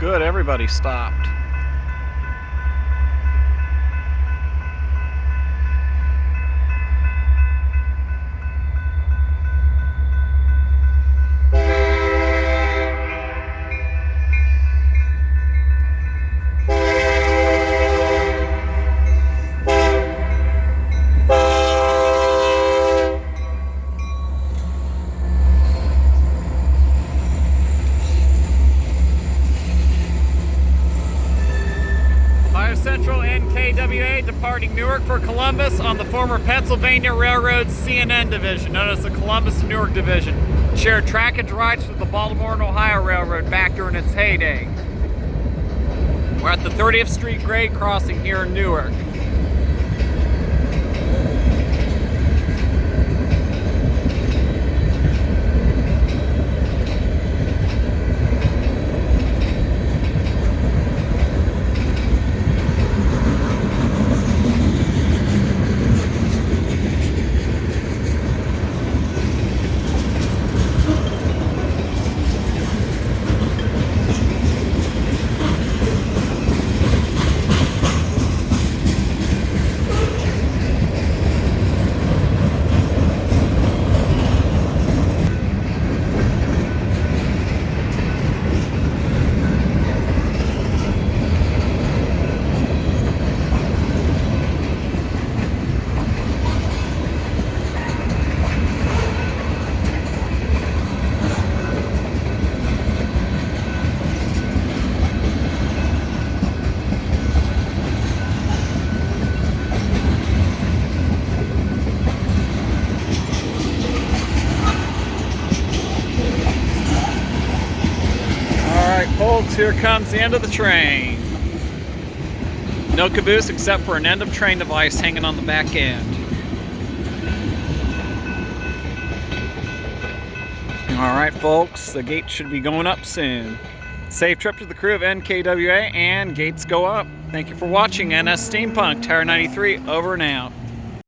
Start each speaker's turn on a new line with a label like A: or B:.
A: good, everybody stopped. Central NKWA departing Newark for Columbus on the former Pennsylvania Railroad CNN division, known as the Columbus and Newark division. Shared trackage rights with the Baltimore and Ohio Railroad back during its heyday. We're at the 30th Street grade crossing here in Newark. Folks, here comes the end of the train. No caboose except for an end of train device hanging on the back end. Alright folks, the gate should be going up soon. Safe trip to the crew of NKWA, and gates go up. Thank you for watching NS Steampunk, Tower 93, over and out.